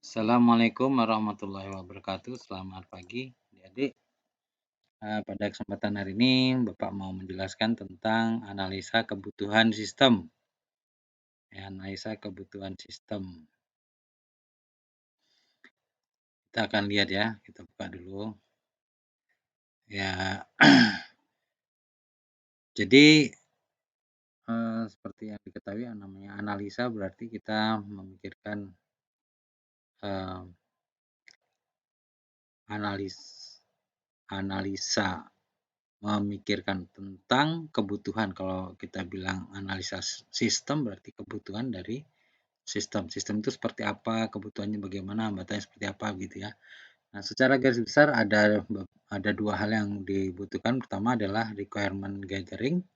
Assalamualaikum warahmatullahi wabarakatuh. Selamat pagi, adik-adik. Pada kesempatan hari ini, Bapak mau menjelaskan tentang analisa kebutuhan sistem. Ya, analisa kebutuhan sistem. Kita akan lihat ya, kita buka dulu. Ya, jadi seperti yang diketahui, yang namanya analisa berarti kita memikirkan eh, analisa memikirkan tentang kebutuhan. Kalau kita bilang analisa sistem berarti kebutuhan dari sistem. Sistem itu seperti apa, kebutuhannya bagaimana, hambatannya seperti apa gitu ya. Nah, secara garis besar ada dua hal yang dibutuhkan. Pertama adalah requirement gathering.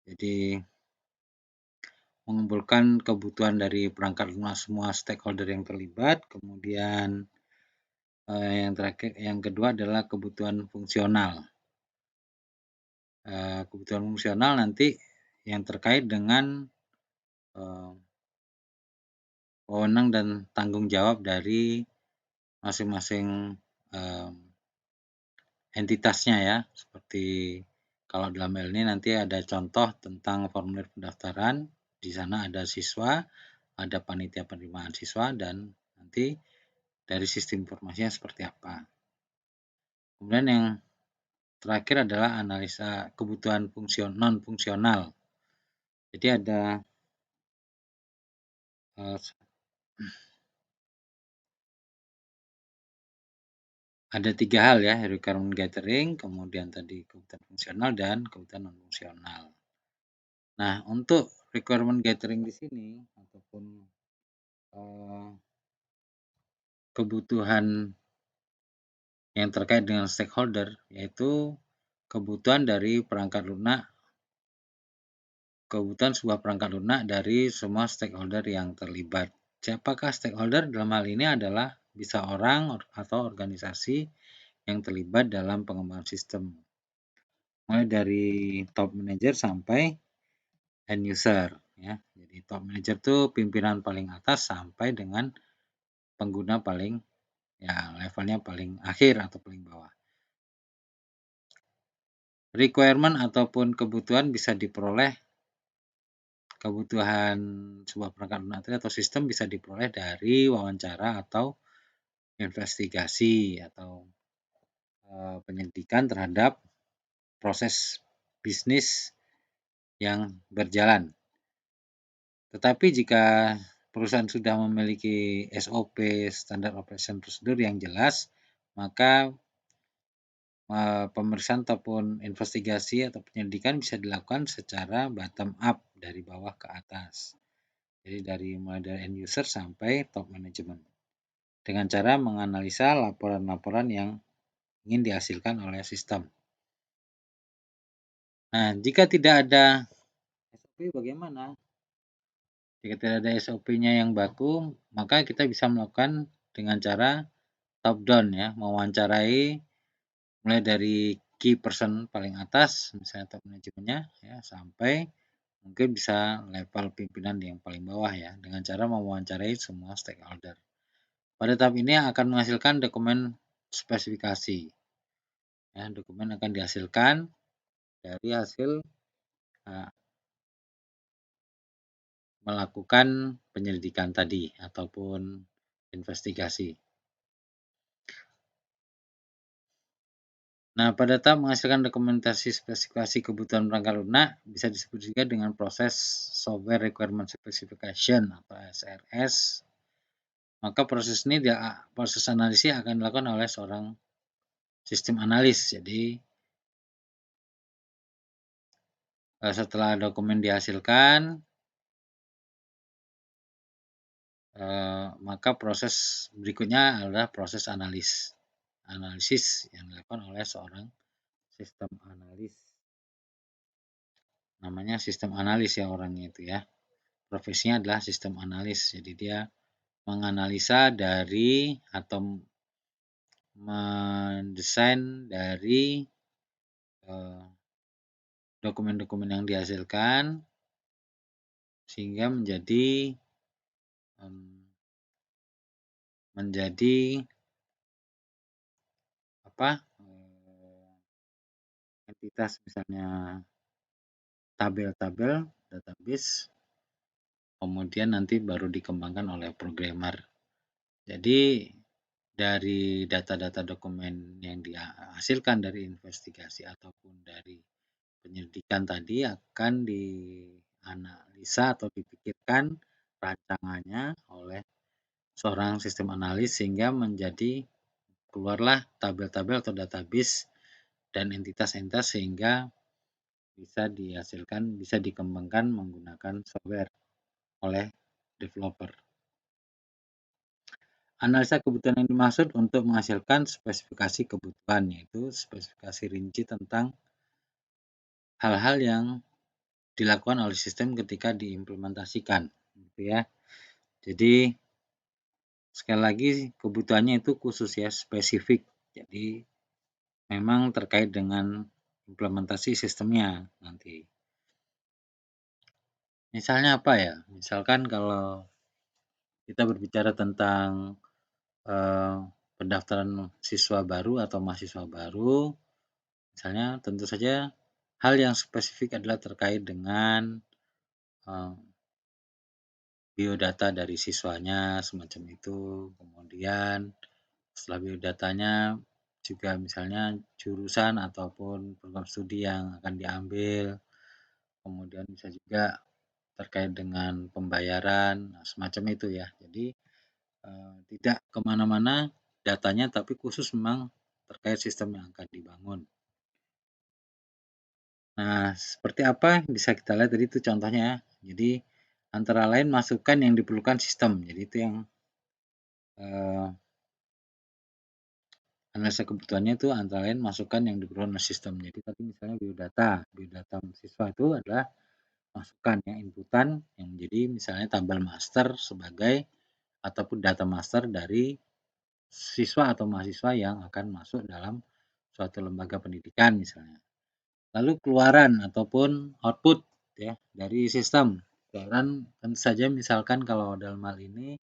Jadi mengumpulkan kebutuhan dari perangkat lunak semua stakeholder yang terlibat. Kemudian yang kedua adalah kebutuhan fungsional. Kebutuhan fungsional nanti yang terkait dengan wewenang dan tanggung jawab dari masing-masing entitasnya ya. Seperti kalau dalam hal ini nanti ada contoh tentang formulir pendaftaran. Di sana ada siswa, ada panitia penerimaan siswa, dan nanti dari sistem informasinya seperti apa. Kemudian yang terakhir adalah analisa kebutuhan non fungsional. Jadi ada tiga hal ya, requirement gathering, kemudian tadi kebutuhan fungsional dan kebutuhan non fungsional. Nah, untuk requirement gathering di sini ataupun kebutuhan yang terkait dengan stakeholder, yaitu kebutuhan sebuah perangkat lunak dari semua stakeholder yang terlibat. Siapakah stakeholder? Dalam hal ini adalah bisa orang atau organisasi yang terlibat dalam pengembangan sistem. Mulai dari top manager sampai end user ya. Jadi top manager itu pimpinan paling atas sampai dengan pengguna paling ya levelnya paling akhir atau paling bawah. Requirement ataupun kebutuhan bisa diperoleh, kebutuhan sebuah perangkat lunak atau sistem bisa diperoleh dari wawancara atau investigasi atau penyelidikan terhadap proses bisnis yang berjalan. Tetapi jika perusahaan sudah memiliki SOP, standar operation prosedur yang jelas, maka pemeriksaan ataupun investigasi atau penyelidikan bisa dilakukan secara bottom up dari bawah ke atas. Jadi mulai dari end user sampai top management. Dengan cara menganalisa laporan-laporan yang ingin dihasilkan oleh sistem. Nah, jika tidak ada SOP bagaimana? Jika tidak ada SOP-nya yang baku, maka kita bisa melakukan dengan cara top down ya, mewawancarai mulai dari key person paling atas, misalnya top manajemennya ya, sampai mungkin bisa level pimpinan yang paling bawah ya, dengan cara mewawancarai semua stakeholder. Pada tahap ini akan menghasilkan dokumen spesifikasi. Ya, dokumen akan dihasilkan dari hasil melakukan penyelidikan tadi ataupun investigasi. Nah, pada tahap menghasilkan dokumentasi spesifikasi kebutuhan perangkat lunak bisa disebut juga dengan proses Software Requirement Specification atau SRS. Maka proses analisis akan dilakukan oleh seorang sistem analis. Jadi setelah dokumen dihasilkan, maka proses berikutnya adalah proses analisis yang dilakukan oleh seorang sistem analis. Namanya sistem analis ya orangnya itu ya. Profesinya adalah sistem analis. Jadi dia menganalisa dari atau mendesain dari dokumen-dokumen yang dihasilkan sehingga menjadi menjadi entitas, misalnya tabel-tabel, database, kemudian nanti baru dikembangkan oleh programmer. Jadi dari data-data dokumen yang dihasilkan dari investigasi ataupun dari penyelidikan tadi akan dianalisa atau dipikirkan rancangannya oleh seorang sistem analis sehingga menjadi keluarlah tabel-tabel atau database dan entitas-entitas sehingga bisa dihasilkan, bisa dikembangkan menggunakan software oleh developer. Analisa kebutuhan yang dimaksud untuk menghasilkan spesifikasi kebutuhan, yaitu spesifikasi rinci tentang hal-hal yang dilakukan oleh sistem ketika diimplementasikan, gitu ya. Jadi sekali lagi kebutuhannya itu khusus ya, spesifik. Jadi memang terkait dengan implementasi sistemnya nanti. Misalnya apa ya? Misalkan kalau kita berbicara tentang pendaftaran siswa baru atau mahasiswa baru, misalnya tentu saja hal yang spesifik adalah terkait dengan biodata dari siswanya semacam itu. Kemudian setelah biodatanya juga misalnya jurusan ataupun program studi yang akan diambil. Kemudian bisa juga terkait dengan pembayaran, semacam itu ya. Jadi tidak kemana-mana datanya, tapi khusus memang terkait sistem yang akan dibangun. Nah, seperti apa bisa kita lihat tadi itu contohnya ya. Jadi antara lain masukan yang diperlukan sistem. Jadi itu yang analisa kebutuhannya itu antara lain masukan yang diperlukan oleh sistem. Jadi tadi misalnya biodata siswa itu adalah masukan ya, inputan yang menjadi misalnya tabel master sebagai ataupun data master dari siswa atau mahasiswa yang akan masuk dalam suatu lembaga pendidikan misalnya. Lalu keluaran ataupun output ya dari sistem. Keluaran tentu saja misalkan kalau dalam hal ini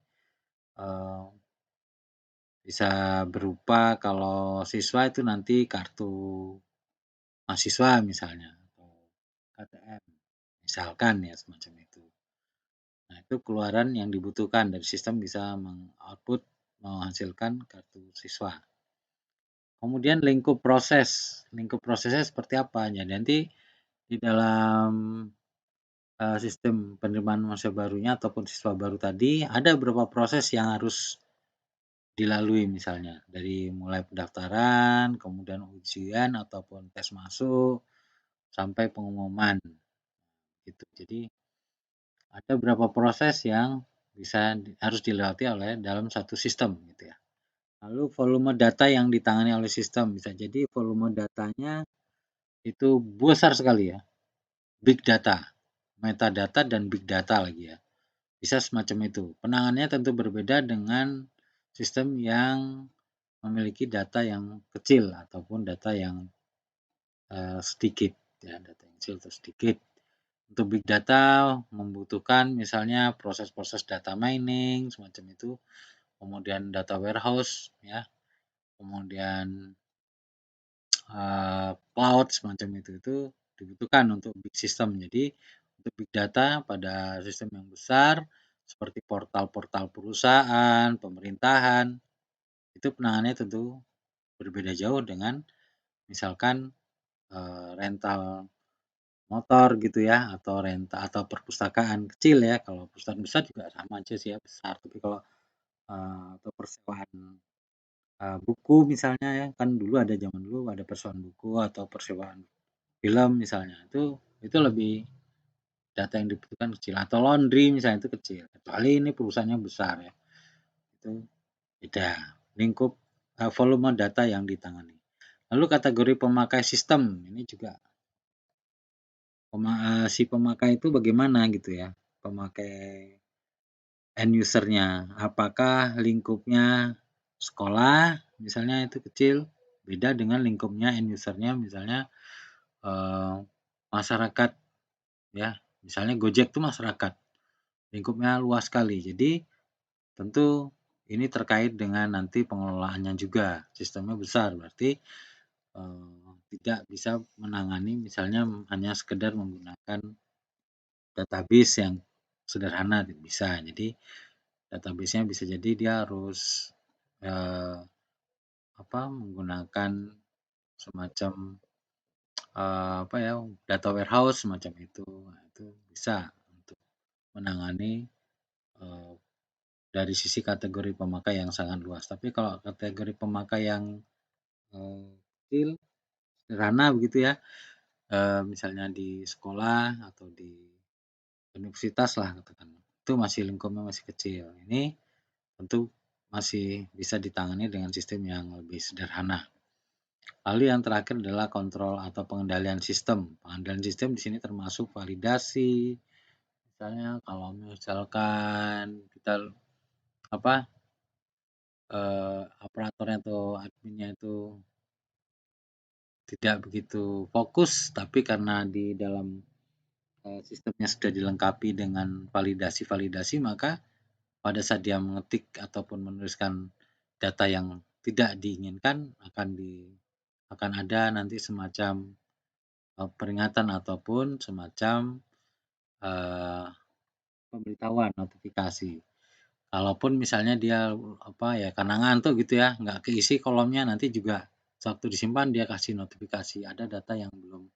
bisa berupa kalau siswa itu nanti kartu mahasiswa misalnya atau KTM misalkan ya semacam itu. Nah, itu keluaran yang dibutuhkan dari sistem bisa mengoutput menghasilkan kartu siswa. Kemudian lingkup prosesnya seperti apa? Jadi nanti di dalam sistem penerimaan mahasiswa barunya ataupun siswa baru tadi ada beberapa proses yang harus dilalui misalnya dari mulai pendaftaran, kemudian ujian ataupun tes masuk sampai pengumuman gitu. Jadi ada beberapa proses yang harus dilewati oleh dalam satu sistem gitu ya. Lalu volume data yang ditangani oleh sistem bisa jadi volume datanya itu besar sekali ya. Big data, metadata dan big data lagi ya. Bisa semacam itu. Penanganannya tentu berbeda dengan sistem yang memiliki data yang kecil ataupun data yang sedikit ya, data yang kecil atau sedikit. Untuk big data membutuhkan misalnya proses-proses data mining semacam itu, kemudian data warehouse ya, kemudian cloud semacam itu dibutuhkan untuk big system. Jadi untuk big data pada sistem yang besar seperti portal-portal perusahaan, pemerintahan, itu penanganannya tentu berbeda jauh dengan misalkan rental motor gitu ya, atau atau perpustakaan kecil ya. Kalau perpustakaan besar juga sama aja sih ya, besar. Tapi kalau atau persewaan buku misalnya ya, kan dulu ada zaman dulu ada persewaan buku atau persewaan film misalnya. Itu lebih data yang dibutuhkan kecil atau laundry misalnya itu kecil. Kecuali ini perusahaannya besar ya. Itu beda. Lingkup volume data yang ditangani. Lalu kategori pemakai sistem ini juga si pemakai itu bagaimana gitu ya, pemakai end user-nya. Apakah lingkupnya sekolah misalnya itu kecil, beda dengan lingkupnya end user-nya misalnya masyarakat ya. Misalnya Gojek itu masyarakat, lingkupnya luas sekali. Jadi tentu ini terkait dengan nanti pengelolaannya juga. Sistemnya besar, berarti tidak bisa menangani misalnya hanya sekedar menggunakan database yang sederhana, bisa. Jadi database-nya bisa jadi dia harus menggunakan semacam data warehouse semacam itu. Nah, itu bisa untuk menangani dari sisi kategori pemakai yang sangat luas. Tapi kalau kategori pemakai yang kecil, sederhana begitu ya, misalnya di sekolah atau di universitas lah katakan, itu masih lingkupnya masih kecil. Ini tentu masih bisa ditangani dengan sistem yang lebih sederhana. Lalu yang terakhir adalah kontrol atau pengendalian sistem. Pengendalian sistem di sini termasuk validasi. Misalnya kalau misalkan kita operatornya atau adminnya itu tidak begitu fokus, tapi karena di dalam sistemnya sudah dilengkapi dengan validasi-validasi, maka pada saat dia mengetik ataupun menuliskan data yang tidak diinginkan akan ada nanti semacam peringatan ataupun semacam pemberitahuan notifikasi. Kalaupun misalnya dia karena ngantuk gitu ya, nggak keisi kolomnya, nanti juga sewaktu disimpan dia kasih notifikasi ada data yang belum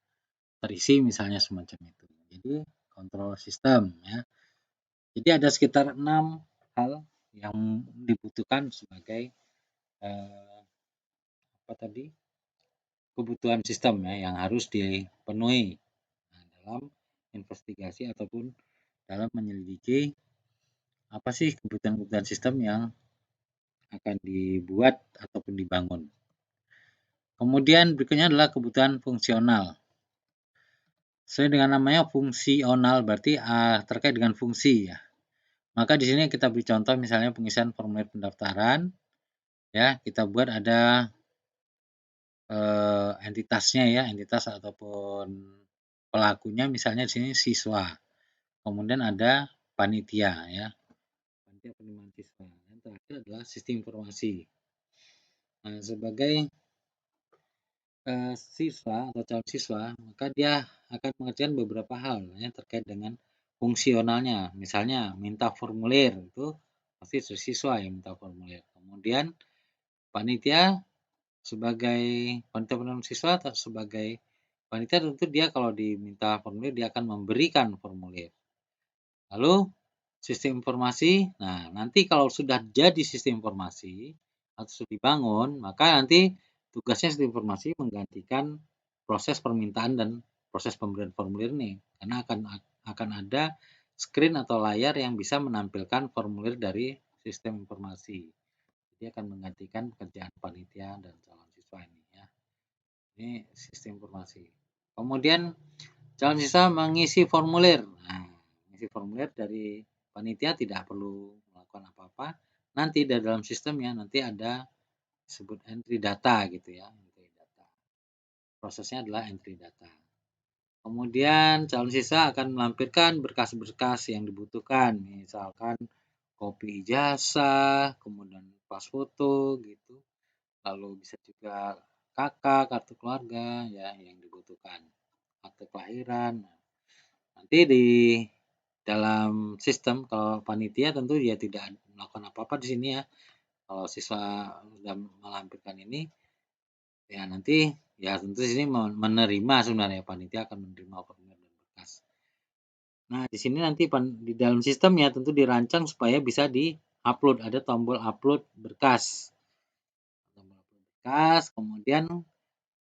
terisi misalnya semacam itu. Jadi kontrol sistem ya. Jadi ada sekitar 6 hal yang dibutuhkan sebagai kebutuhan sistem ya yang harus dipenuhi dalam investigasi ataupun dalam menyelidiki apa sih kebutuhan-kebutuhan sistem yang akan dibuat ataupun dibangun. Kemudian berikutnya adalah kebutuhan fungsional. Sesuai dengan namanya fungsional berarti terkait dengan fungsi ya. Maka di sini kita beri contoh misalnya pengisian formulir pendaftaran ya, kita buat ada entitasnya ya, entitas ataupun pelakunya misalnya di sini siswa. Kemudian ada panitia ya. Panitia penerimaan siswa. Yang terakhir adalah sistem informasi. Nah, sebagai siswa atau calon siswa, maka dia akan mengerjakan beberapa hal ya terkait dengan fungsionalnya. Misalnya minta formulir, itu pasti siswa yang minta formulir. Kemudian panitia sebagai panitia penerimaan siswa atau sebagai panitia tentu dia kalau diminta formulir dia akan memberikan formulir. Lalu sistem informasi, nah nanti kalau sudah jadi sistem informasi atau sudah dibangun, maka nanti tugasnya sistem informasi menggantikan proses permintaan dan proses pemberian formulir nih, karena akan ada screen atau layar yang bisa menampilkan formulir dari sistem informasi. Dia akan menggantikan pekerjaan panitia dan calon siswa ini ya. Ini sistem informasi. Kemudian calon siswa mengisi formulir. Nah, mengisi formulir dari panitia tidak perlu melakukan apa-apa. Nanti di dalam sistemnya nanti ada disebut entry data gitu ya, entry data. Prosesnya adalah entry data. Kemudian calon siswa akan melampirkan berkas-berkas yang dibutuhkan, misalkan kopi ijazah, kemudian pas foto gitu. Lalu bisa juga kakak, kartu keluarga ya yang dibutuhkan, akte kelahiran. Nanti di dalam sistem kalau panitia tentu dia tidak melakukan apa-apa di sini ya. Kalau siswa sudah melampirkan ini ya nanti ya tentu di sini menerima sebenarnya panitia akan menerima formulir dan berkas. Nah, di sini nanti di dalam sistem ya tentu dirancang supaya bisa di-upload, ada tombol upload berkas. Tombol upload berkas, kemudian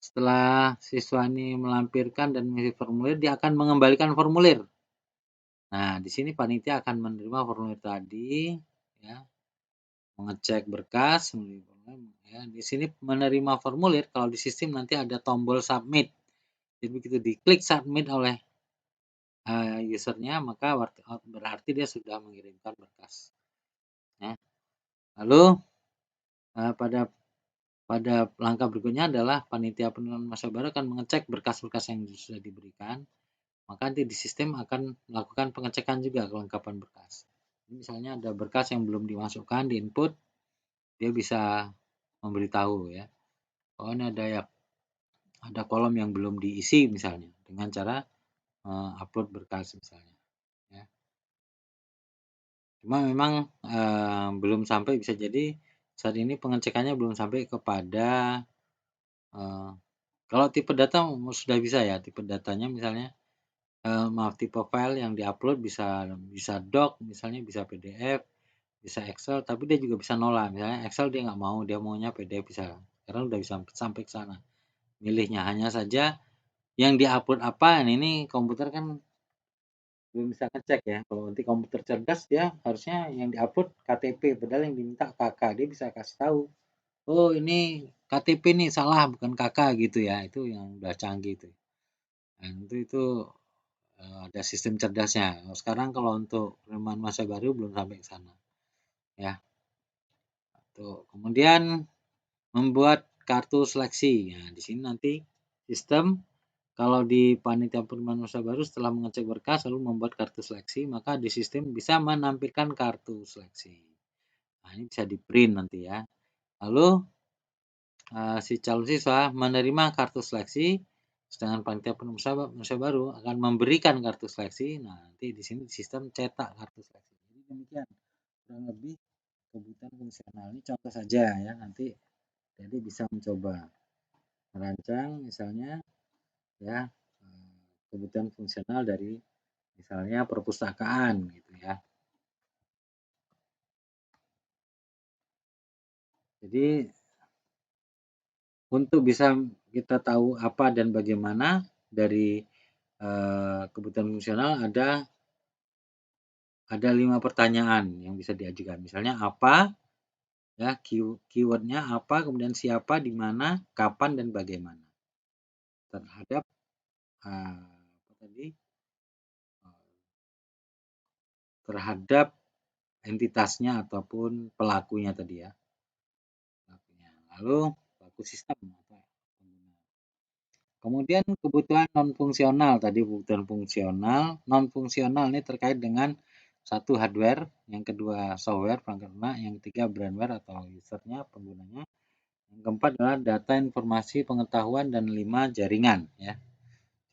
setelah siswa ini melampirkan dan mengisi formulir, dia akan mengembalikan formulir. Nah, di sini panitia akan menerima formulir tadi, ya, mengecek berkas, ya. Di sini menerima formulir, kalau di sistem nanti ada tombol submit. Jadi begitu diklik submit oleh usernya, maka berarti dia sudah mengirimkan berkas. Ya. Lalu pada langkah berikutnya adalah panitia penerimaan mahasiswa baru akan mengecek berkas-berkas yang sudah diberikan. Maka nanti di sistem akan melakukan pengecekan juga kelengkapan berkas. Misalnya ada berkas yang belum dimasukkan di input, dia bisa memberitahu ya, oh ini ada kolom yang belum diisi misalnya dengan cara upload berkas misalnya ya. Cuma memang belum sampai, bisa jadi saat ini pengecekannya belum sampai kepada kalau tipe data sudah bisa ya, tipe datanya misalnya maaf, tipe file yang diupload bisa bisa doc misalnya, bisa PDF, bisa Excel, tapi dia juga bisa nolak. Misalnya Excel dia nggak mau, dia maunya PDF bisa. Sekarang udah bisa sampai ke sana. Milihnya hanya saja yang diupload apa, ini komputer kan belum bisa ngecek ya. Kalau nanti komputer cerdas dia harusnya yang diupload KTP, padahal yang diminta KK, dia bisa kasih tahu. Oh ini KTP nih salah, bukan KK gitu ya. Itu yang udah canggih itu. Nah, itu ada sistem cerdasnya. Sekarang kalau untuk penerimaan masa baru belum sampai ke sana ya. Tuh. Kemudian membuat kartu seleksi. Nah, di sini nanti sistem kalau di panitia penerimaan masa baru setelah mengecek berkas lalu membuat kartu seleksi, maka di sistem bisa menampilkan kartu seleksi. Nah, ini bisa di print nanti ya. Lalu si calon siswa menerima kartu seleksi, sedangkan panitia penerimaan masa baru akan memberikan kartu seleksi. Nah, nanti di sini sistem cetak kartu seleksi. Jadi demikian kurang lebih kebutuhan fungsional. Ini contoh saja ya, nanti jadi bisa mencoba merancang misalnya ya kebutuhan fungsional dari misalnya perpustakaan gitu ya. Jadi untuk bisa kita tahu apa dan bagaimana dari kebutuhan fungsional ada 5 pertanyaan yang bisa diajukan. Misalnya apa ya, keywordnya apa, kemudian siapa, di mana, kapan, dan bagaimana terhadap apa tadi, terhadap entitasnya ataupun pelakunya tadi ya. Lalu pelaku sistem. Kemudian kebutuhan non fungsional, tadi kebutuhan fungsional, non fungsional ini terkait dengan satu hardware, yang kedua software perangkat lunak, yang ketiga brandware atau usernya, penggunanya, yang keempat adalah data, informasi, pengetahuan, dan 5 jaringan ya.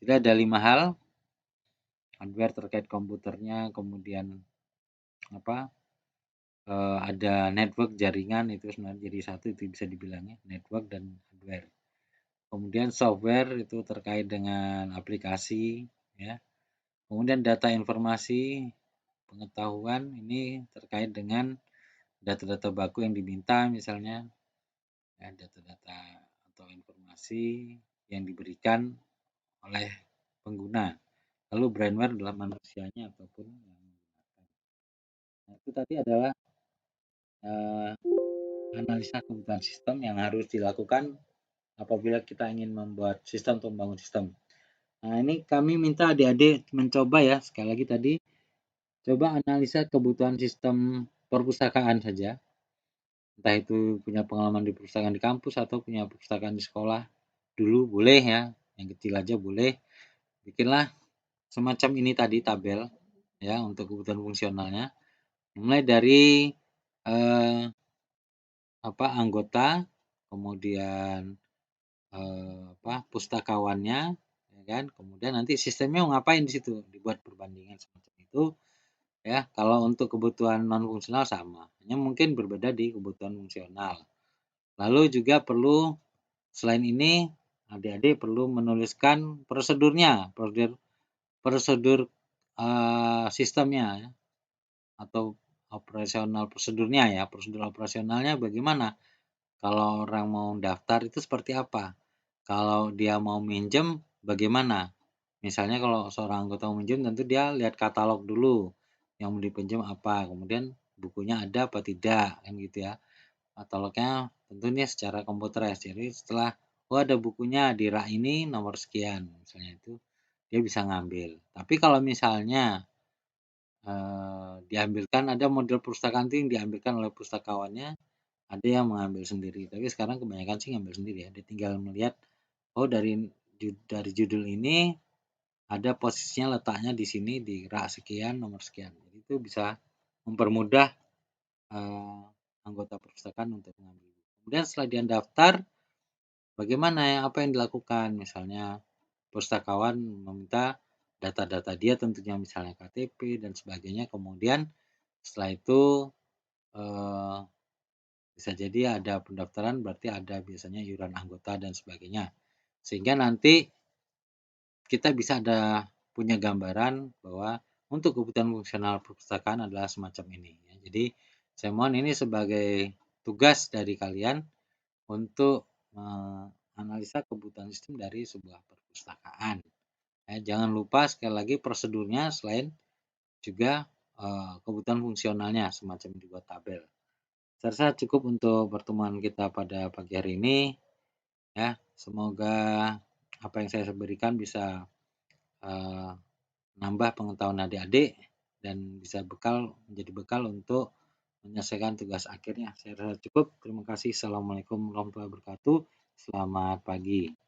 Jadi ada 5 hal, hardware terkait komputernya, kemudian apa ada network, jaringan, itu sebenarnya jadi satu, itu bisa dibilangnya network dan hardware. Kemudian software itu terkait dengan aplikasi ya. Kemudian data, informasi, pengetahuan ini terkait dengan data-data baku yang diminta misalnya ya, data-data atau informasi yang diberikan oleh pengguna. Lalu brandware adalah manusianya ataupun yang menggunakan. Nah, itu tadi adalah analisa kebutuhan sistem yang harus dilakukan apabila kita ingin membuat sistem atau membangun sistem. Nah, ini kami minta adik-adik mencoba ya, sekali lagi tadi, coba analisa kebutuhan sistem perpustakaan saja. Entah itu punya pengalaman di perpustakaan di kampus atau punya perpustakaan di sekolah dulu, boleh ya, yang kecil aja boleh. Bikinlah semacam ini tadi tabel ya untuk kebutuhan fungsionalnya. Mulai dari anggota, kemudian pustakawannya, ya kan, kemudian nanti sistemnya mau ngapain di situ, dibuat perbandingan semacam itu ya. Kalau untuk kebutuhan non fungsional sama, hanya mungkin berbeda di kebutuhan fungsional. Lalu juga perlu selain ini adik-adik perlu menuliskan prosedurnya, prosedur sistemnya ya, atau operasional prosedurnya ya, prosedur operasionalnya bagaimana. Kalau orang mau daftar itu seperti apa? Kalau dia mau minjem bagaimana? Misalnya kalau seorang anggota mau minjem tentu dia lihat katalog dulu yang mau dipinjam apa, kemudian bukunya ada apa tidak kan gitu ya. Katalognya tentunya secara komputeris. Jadi setelah ada bukunya di rak ini nomor sekian misalnya, itu dia bisa ngambil. Tapi kalau misalnya diambilkan ada model perpustakaan yang diambilkan oleh pustakawannya, ada yang mengambil sendiri. Tapi sekarang kebanyakan sih ngambil sendiri ya. Dia tinggal melihat oh dari judul ini ada posisinya, letaknya di sini di rak sekian nomor sekian. Jadi itu bisa mempermudah anggota perpustakaan untuk mengambil buku. Kemudian setelah dia daftar, bagaimana ya, apa yang dilakukan? Misalnya pustakawan meminta data-data dia tentunya misalnya KTP dan sebagainya. Kemudian setelah itu eh, bisa jadi ada pendaftaran, berarti ada biasanya iuran anggota dan sebagainya. Sehingga nanti kita bisa punya gambaran bahwa untuk kebutuhan fungsional perpustakaan adalah semacam ini. Jadi saya mohon ini sebagai tugas dari kalian untuk menganalisa kebutuhan sistem dari sebuah perpustakaan. Jangan lupa sekali lagi prosedurnya selain juga kebutuhan fungsionalnya semacam dibuat tabel. Saya rasa cukup untuk pertemuan kita pada pagi hari ini. Ya, semoga apa yang saya berikan bisa menambah pengetahuan adik-adik dan bisa menjadi bekal untuk menyelesaikan tugas akhirnya. Saya rasa cukup. Terima kasih. Assalamualaikum warahmatullahi wabarakatuh. Selamat pagi.